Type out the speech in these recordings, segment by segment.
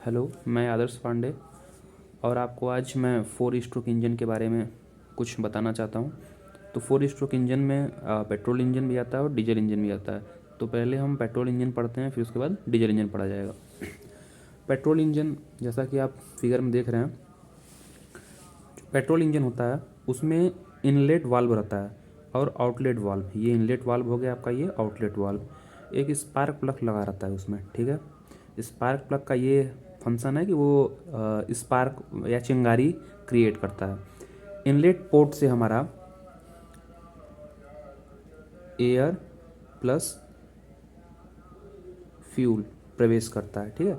Hello, मैं आदर्श पांडे और आपको आज मैं 4 स्ट्रोक इंजन के बारे में कुछ बताना चाहता हूँ। तो 4 स्ट्रोक इंजन में पेट्रोल इंजन भी आता है और डीजल इंजन भी आता है। तो पहले हम पेट्रोल इंजन पढ़ते हैं, फिर उसके बाद डीजल इंजन पढ़ा जाएगा। पेट्रोल इंजन, जैसा कि आप फिगर में देख रहे हैं, पेट्रोल इंजन होता है उसमें इनलेट वाल्व रहता है और आउटलेट वाल्व। ये इनलेट वाल्व हो गया आपका, ये आउटलेट वाल्व। एक स्पार्क प्लग लगा रहता है उसमें, ठीक है। स्पार्क प्लग का ये फंक्शन है कि वो स्पार्क या चिंगारी क्रिएट करता है। इनलेट पोर्ट से हमारा एयर प्लस फ्यूल प्रवेश करता है, ठीक है।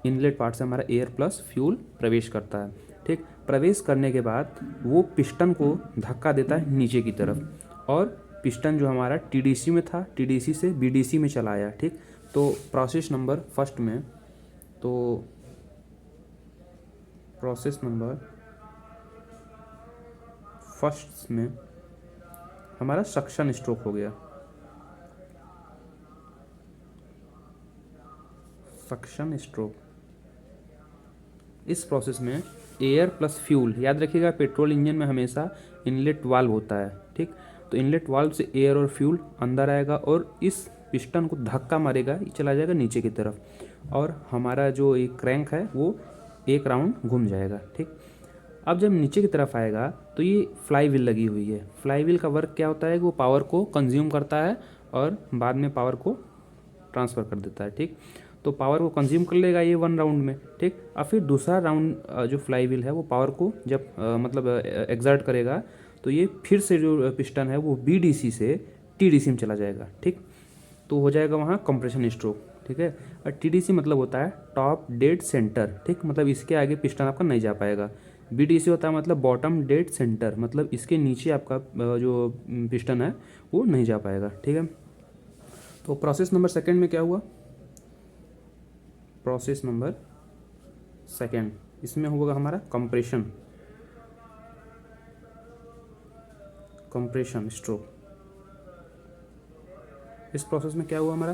इनलेट पार्ट से हमारा एयर प्लस फ्यूल प्रवेश करता है, ठीक। प्रवेश करने के बाद वो पिस्टन को धक्का देता है नीचे की तरफ, और पिस्टन जो हमारा टीडीसी में था, टीडीसी से बीडीसी में चला आया, ठीक। तो प्रोसेस नंबर फर्स्ट में, तो प्रोसेस नंबर फर्स्ट में हमारा सक्शन स्ट्रोक हो गया। सक्शन स्ट्रोक, इस प्रोसेस में एयर प्लस फ्यूल, याद रखिएगा पेट्रोल इंजन में हमेशा इनलेट वाल्व होता है, ठीक। तो इनलेट वाल्व से एयर और फ्यूल अंदर आएगा और इस पिस्टन को धक्का मारेगा, ये चला जाएगा नीचे की तरफ, और हमारा जो एक क्रैंक है वो एक राउंड घूम जाएगा, ठीक। अब जब नीचे की तरफ आएगा तो ये फ्लाई व्हील लगी हुई है। फ्लाई व्हील का वर्क क्या होता है कि वो पावर को कंज्यूम करता है और बाद में पावर को ट्रांसफ़र कर देता है, ठीक। तो पावर को कंज्यूम कर लेगा ये 1 राउंड में, ठीक। और फिर दूसरा राउंड जो फ्लाई व्हील है वो पावर को जब मतलब एग्जर्ट करेगा, तो ये फिर से जो पिस्टन है वो बीडीसी से टीडीसी में चला जाएगा, ठीक। तो हो जाएगा वहाँ कंप्रेशन स्ट्रोक, ठीक है। और टीडीसी मतलब होता है टॉप डेड सेंटर, ठीक। मतलब इसके आगे पिस्टन आपका नहीं जा पाएगा। बीडीसी होता है मतलब बॉटम डेड सेंटर, मतलब इसके नीचे आपका जो पिस्टन है वो नहीं जा पाएगा, ठीक है। तो प्रोसेस नंबर सेकंड में क्या हुआ, प्रोसेस नंबर सेकंड, इसमें होगा हमारा कंप्रेशन, कंप्रेशन स्ट्रोक। इस प्रोसेस में क्या हुआ हमारा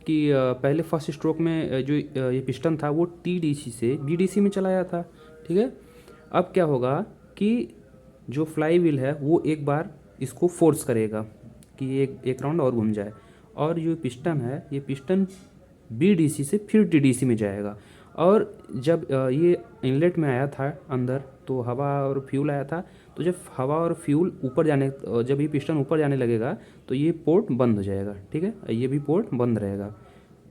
कि पहले फर्स्ट स्ट्रोक में जो ये पिस्टन था वो टीडीसी से बीडीसी में चलाया था, ठीक है। अब क्या होगा कि जो फ्लाई व्हील है वो एक बार इसको फोर्स करेगा कि एक एक राउंड और घूम जाए, और जो पिस्टन है ये पिस्टन बीडीसी से फिर टीडीसी में जाएगा। और जब ये इनलेट में आया था अंदर, तो हवा और फ्यूल आया था, तो जब हवा और फ्यूल ऊपर जाने, जब ये पिस्टन ऊपर जाने लगेगा तो ये पोर्ट बंद हो जाएगा, ठीक है। ये भी पोर्ट बंद रहेगा।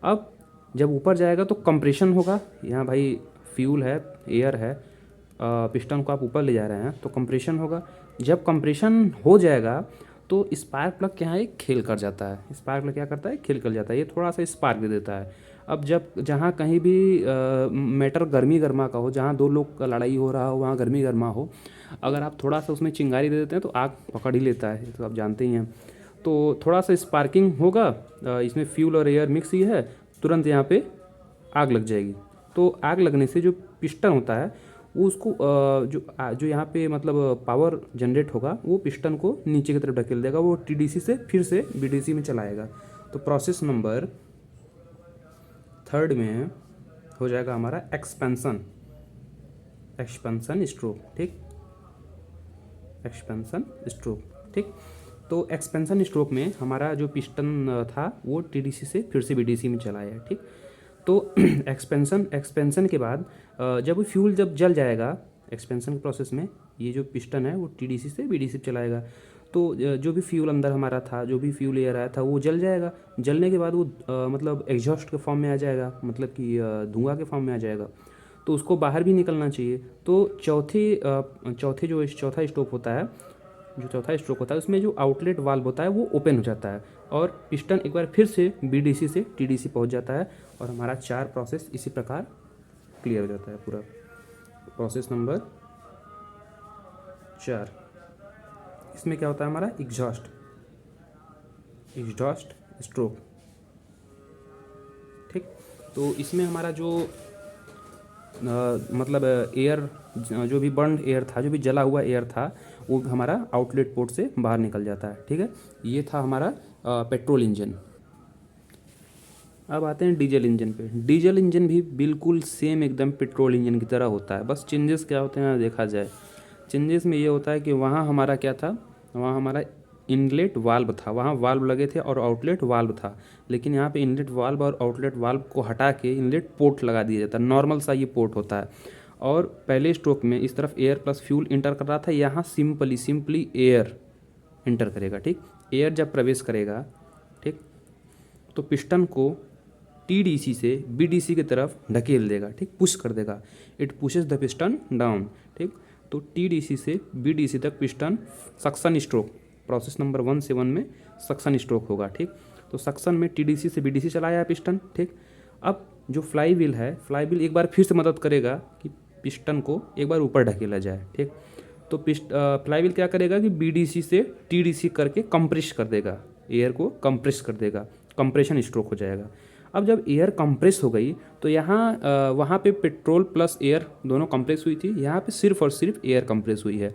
अब जब ऊपर जाएगा तो कंप्रेशन होगा, यहाँ भाई फ्यूल है, एयर है, पिस्टन को आप ऊपर ले जा रहे हैं तो कंप्रेशन होगा। जब कंप्रेशन हो जाएगा तो स्पार्क प्लग क्या है, एक खेल कर जाता है। स्पार्क प्लग क्या करता है, खेल कर जाता है, ये थोड़ा सा स्पार्क दे देता है। अब जब जहाँ कहीं भी मैटर गर्मी गर्मा का हो, जहाँ दो लोग का लड़ाई हो रहा हो वहाँ गर्मी गर्मा हो, अगर आप थोड़ा सा उसमें चिंगारी दे देते हैं तो आग पकड़ ही लेता है, तो आप जानते ही हैं। तो थोड़ा सा स्पार्किंग होगा, इसमें फ्यूल और एयर मिक्स ही है, तुरंत यहाँ पे आग लग जाएगी। तो आग लगने से जो पिस्टन होता है वो उसको जो यहाँ पे मतलब पावर जनरेट होगा वो पिस्टन को नीचे की तरफ ढकेल देगा, वो टीडीसी से फिर से बीडीसी में चलाएगा। तो प्रोसेस नंबर थर्ड में हो जाएगा हमारा एक्सपेंशन, एक्सपेंशन स्ट्रोक, ठीक। एक्सपेंशन स्ट्रोक, ठीक। तो एक्सपेंशन स्ट्रोक में हमारा जो पिस्टन था वो टीडीसी से फिर से बीडीसी में चला है, ठीक। तो एक्सपेंशन के बाद जब फ्यूल जब जल जाएगा एक्सपेंशन के प्रोसेस में, ये जो पिस्टन है वो टीडीसी से बीडीसी चलाएगा। तो जो भी फ्यूल अंदर हमारा था, जो भी फ्यूल एयर आया था वो जल जाएगा। जलने के बाद वो मतलब एग्जॉस्ट के फॉर्म में आ जाएगा, मतलब कि धुआं के फॉर्म में आ जाएगा। तो उसको बाहर भी निकलना चाहिए। तो चौथा स्ट्रोक होता है, जो चौथा स्ट्रोक होता है उसमें जो आउटलेट वाल्व होता है वो ओपन हो जाता है और पिस्टन एक बार फिर से बीडीसी से टीडीसी पहुंच जाता है, और हमारा 4 प्रोसेस इसी प्रकार क्लियर हो जाता है पूरा। प्रोसेस नंबर 4, इसमें क्या होता है हमारा एग्जॉस्ट, एग्जॉस्ट स्ट्रोक, ठीक। तो इसमें हमारा जो मतलब एयर, जो भी बर्न एयर था, जो भी जला हुआ एयर था, वो हमारा आउटलेट पोर्ट से बाहर निकल जाता है, ठीक है। ये था हमारा पेट्रोल इंजन। अब आते हैं डीजल इंजन पे। डीजल इंजन भी बिल्कुल सेम एकदम पेट्रोल इंजन की तरह होता है, बस चेंजेस क्या होते हैं देखा जाए। चेंजेस में ये होता है कि वहाँ हमारा क्या था, वहाँ हमारा इनलेट वाल्व था, वहाँ वाल्व लगे थे और आउटलेट वाल्व था। लेकिन यहाँ पे इनलेट वाल्व और आउटलेट वाल्व को हटा के इनलेट पोर्ट लगा दिया जाता है, नॉर्मल सा ये पोर्ट होता है। और पहले स्ट्रोक में इस तरफ एयर प्लस फ्यूल इंटर कर रहा था, यहाँ सिंपली एयर इंटर करेगा, ठीक। एयर जब प्रवेश करेगा, ठीक, तो पिस्टन को टीडीसी से बीडीसी की तरफ ढकेल देगा, ठीक, पुश कर देगा। It pushes the piston down, ठीक। तो टीडीसी से बीडीसी तक piston suction stroke, process number 1 से 1 में सक्शन स्ट्रोक होगा, ठीक। तो सक्शन में टीडीसी से बीडीसी चलाया है पिस्टन, ठीक। अब जो फ्लाई व्हील है, फ्लाई व्हील एक बार फिर से मदद करेगा कि पिस्टन को एक बार ऊपर ढकेला जाए, ठीक। तो फ्लाई व्हील क्या करेगा कि बीडीसी से टीडीसी करके कंप्रेस कर देगा, एयर को कंप्रेस कर देगा, कंप्रेशन स्ट्रोक हो जाएगा। अब जब एयर कंप्रेस हो गई तो यहाँ वहाँ पे पेट्रोल प्लस एयर दोनों कंप्रेस हुई थी, यहाँ पे सिर्फ और सिर्फ एयर कंप्रेस हुई है।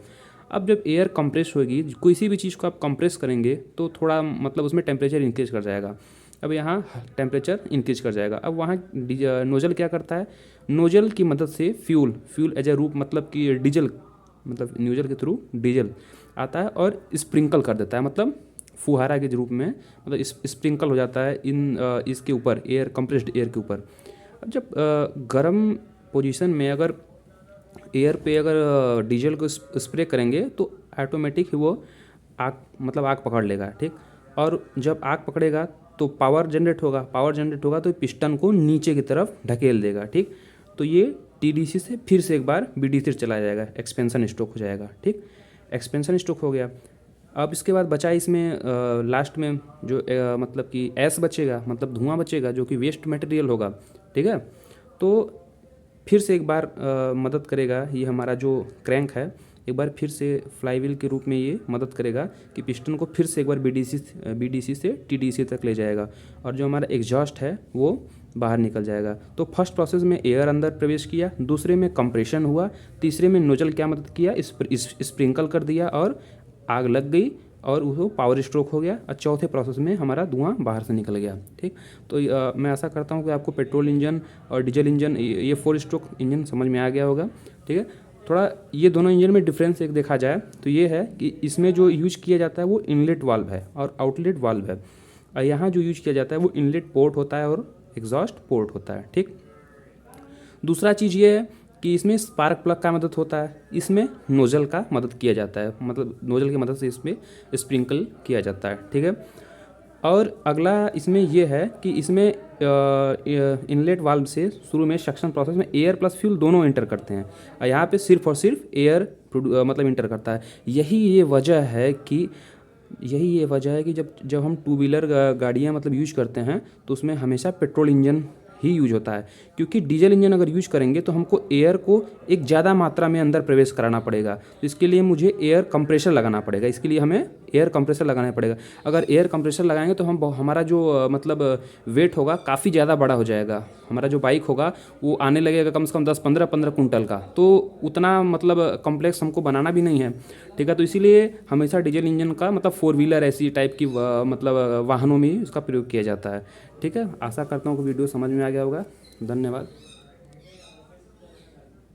अब जब एयर कंप्रेस होगी, किसी भी चीज़ को आप कंप्रेस करेंगे तो थोड़ा मतलब उसमें टेम्परेचर इंक्रीज कर जाएगा। अब यहाँ टेम्परेचर इंक्रीज कर जाएगा। अब वहाँ नोजल क्या करता है, नोजल की मदद से फ्यूल एज ए रूप मतलब कि डीजल, मतलब नोजल के थ्रू डीजल आता है और स्प्रिंकल कर देता है, मतलब फुहारा के रूप में, मतलब स्प्रिंकल हो जाता है इसके ऊपर, एयर कंप्रेस्ड एयर के ऊपर। अब जब गर्म पोजीशन में अगर एयर पे अगर डीजल को स्प्रे करेंगे तो ऑटोमेटिक ही वो आग पकड़ लेगा, ठीक। और जब आग पकड़ेगा तो पावर जनरेट होगा तो पिस्टन को नीचे की तरफ ढकेल देगा, ठीक। तो ये टीडीसी से फिर से एक बार बीडीसी चला जाएगा, एक्सपेंशन स्ट्रोक हो जाएगा, ठीक। एक्सपेंशन स्ट्रोक हो गया। अब इसके बाद बचा इसमें लास्ट में जो मतलब कि एस बचेगा, मतलब धुआं बचेगा, जो कि वेस्ट मटेरियल होगा, ठीक है। तो फिर से एक बार मदद करेगा ये हमारा जो क्रैंक है, एक बार फिर से फ्लाईव्हील के रूप में ये मदद करेगा कि पिस्टन को फिर से एक बार बीडीसी से टीडीसी तक ले जाएगा और जो हमारा एग्जॉस्ट है वो बाहर निकल जाएगा। तो फर्स्ट प्रोसेस में एयर अंदर प्रवेश किया, दूसरे में कंप्रेशन हुआ, तीसरे में नोजल क्या मदद किया, स्प्रिंकल कर दिया और आग लग गई और वो पावर स्ट्रोक हो गया। और चौथे प्रोसेस में हमारा धुआं बाहर से निकल गया, ठीक। तो मैं आशा करता हूँ कि आपको पेट्रोल इंजन और डीजल इंजन, ये 4 स्ट्रोक इंजन समझ में आ गया होगा, ठीक है। थोड़ा ये दोनों इंजन में डिफरेंस एक देखा जाए तो ये है कि इसमें जो यूज किया जाता है वो इनलेट वाल्व है और आउटलेट वाल्व है, और यहाँ जो यूज किया जाता है वो इनलेट पोर्ट होता है और एग्जॉस्ट पोर्ट होता है, ठीक। दूसरा चीज़ ये है कि इसमें स्पार्क प्लग का मदद होता है, इसमें नोजल का मदद किया जाता है, मतलब नोजल की मदद से इसमें स्प्रिंकल किया जाता है, ठीक है। और अगला इसमें यह है कि इसमें इनलेट वाल्व से शुरू में सक्शन प्रोसेस में एयर प्लस फ्यूल दोनों इंटर करते हैं और यहाँ पे सिर्फ और सिर्फ एयर मतलब इंटर करता है। यही ये वजह है कि जब हम टू व्हीलर गाड़ियाँ मतलब यूज करते हैं तो उसमें हमेशा पेट्रोल इंजन ही यूज होता है, क्योंकि डीजल इंजन अगर यूज करेंगे तो हमको एयर को एक ज़्यादा मात्रा में अंदर प्रवेश कराना पड़ेगा, तो इसके लिए मुझे एयर कंप्रेसर लगाना पड़ेगा, इसके लिए हमें एयर कंप्रेसर लगाना पड़ेगा। अगर एयर कंप्रेसर लगाएंगे तो हमारा जो मतलब वेट होगा काफ़ी ज़्यादा बड़ा हो जाएगा, हमारा जो बाइक होगा वो आने लगेगा कम से कम 10-15 कुंटल का, तो उतना मतलब कॉम्प्लेक्स हमको बनाना भी नहीं है, ठीक है। तो इसीलिए हमेशा डीजल इंजन का मतलब 4 व्हीलर ऐसी टाइप की मतलब वाहनों में इसका प्रयोग किया जाता है, ठीक है। आशा करता हूँ कि वीडियो समझ में आ गया होगा। धन्यवाद।